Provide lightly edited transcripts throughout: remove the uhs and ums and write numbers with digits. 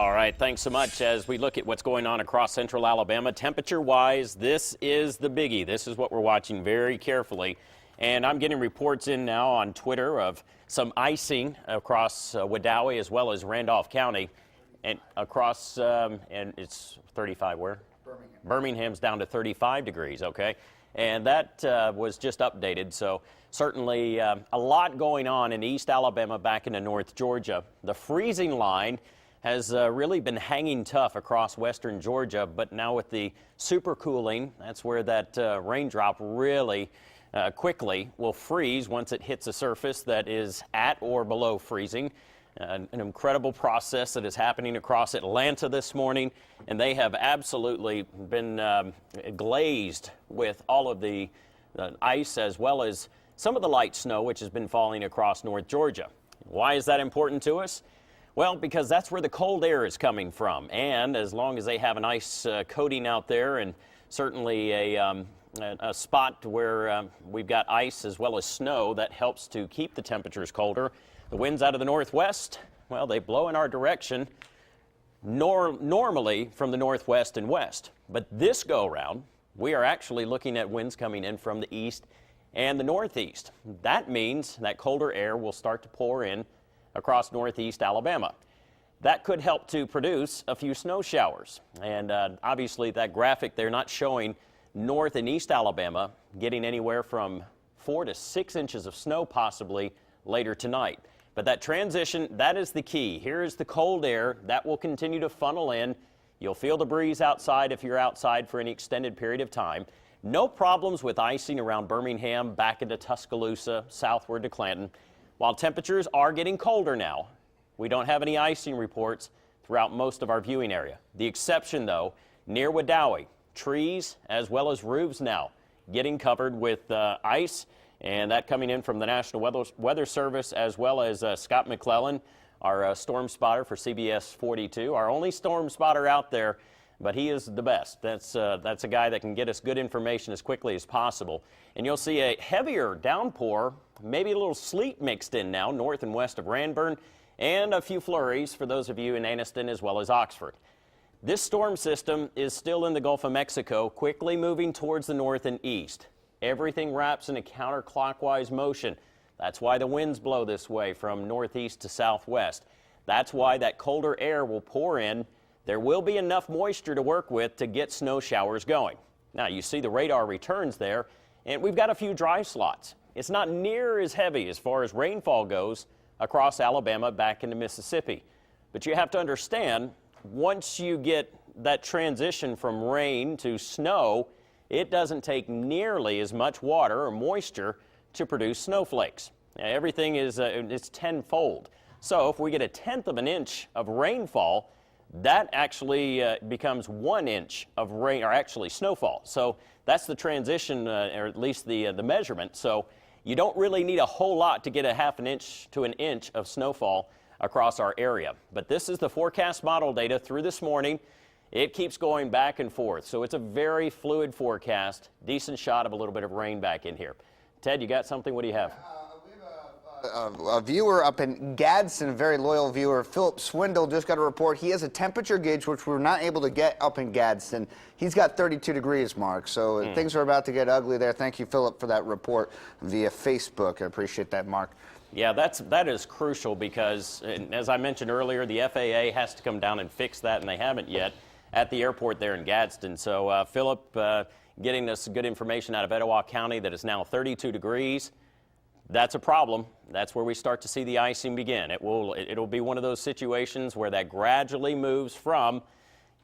All right, thanks so much. As we look at what's going on across central Alabama, temperature-wise, this is the biggie. This is what we're watching very carefully. And I'm getting reports in now on Twitter of some icing across Wedowee as well as Randolph County. And across, and it's 35 where? Birmingham. Birmingham's down to 35 degrees, okay? And that was just updated, so certainly a lot going on in East Alabama back into North Georgia. The freezing line has really been hanging tough across western Georgia, but now with the supercooling, that's where that raindrop really quickly will freeze once it hits a surface that is at or below freezing. An incredible process that is happening across Atlanta this morning, and they have absolutely been glazed with all of the ice as well as some of the light snow which has been falling across North Georgia. Why is that important to us? Well, because that's where the cold air is coming from, and as long as they have an ice coating out there and certainly a spot where we've got ice as well as snow, that helps to keep the temperatures colder. The winds out of the northwest, well, they blow in our direction normally from the northwest and west. But this go-around, we are actually looking at winds coming in from the east and the northeast. That means that colder air will start to pour in across northeast Alabama. That could help to produce a few snow showers. And obviously that graphic, they're not showing north and east Alabama getting anywhere from 4 to 6 inches of snow possibly later tonight. But that transition, that is the key. Here is the cold air that will continue to funnel in. You'll feel the breeze outside if you're outside for any extended period of time. No problems with icing around Birmingham, back into Tuscaloosa, southward to Clanton. While temperatures are getting colder now, we don't have any icing reports throughout most of our viewing area. The exception, though, near Wedowee, trees as well as roofs now getting covered with ice. And that coming in from the National Weather Service as well as Scott McClellan, our storm spotter for CBS 42, our only storm spotter out there, but he is the best. That's a guy that can get us good information as quickly as possible. And you'll see a heavier downpour, maybe a little sleet mixed in now north and west of Ranburne, and a few flurries for those of you in Anniston as well as Oxford. This storm system is still in the Gulf of Mexico, quickly moving towards the north and east. Everything wraps in a counterclockwise motion. That's why the winds blow this way from northeast to southwest. That's why that colder air will pour in. There will be enough moisture to work with to get snow showers going. Now, you see the radar returns there, and we've got a few dry slots. It's not near as heavy as far as rainfall goes across Alabama back into Mississippi. But you have to understand, once you get that transition from rain to snow, it doesn't take nearly as much water or moisture to produce snowflakes. Now, everything is it's tenfold. So if we get 1/10 of an inch of rainfall, that actually becomes 1 inch of rain, or actually snowfall. So that's the transition, or at least the measurement. So you don't really need a whole lot to get a 1/2 inch to 1 inch of snowfall across our area. But this is the forecast model data through this morning. It keeps going back and forth, so it's a very fluid forecast. Decent shot of a little bit of rain back in here. Ted, you got something? What do you have? We have a viewer up in Gadsden, a very loyal viewer. Philip Swindle just got a report. He has a temperature gauge, which we're not able to get up in Gadsden. He's got 32 degrees, Mark, so things are about to get ugly there. Thank you, Philip, for that report via Facebook. I appreciate that, Mark. Yeah, that is crucial because, as I mentioned earlier, the FAA has to come down and fix that, and they haven't yet at the airport there in Gadsden. So Philip getting us good information out of Etowah County that is now 32 degrees. That's a problem. That's where we start to see the icing begin. It'll be one of those situations where that gradually moves from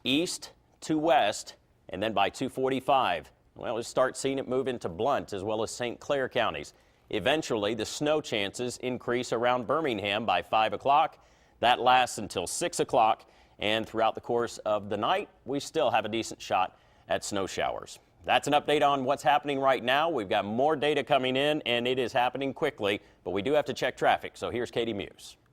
east to west, and then by 2:45, well, we'll start seeing it move into Blount as well as St. Clair counties. Eventually, the snow chances increase around Birmingham by 5 o'clock. That lasts until 6 o'clock. And throughout the course of the night, we still have a decent shot at snow showers. That's an update on what's happening right now. We've got more data coming in, and it is happening quickly, but we do have to check traffic. So here's Katie Muse.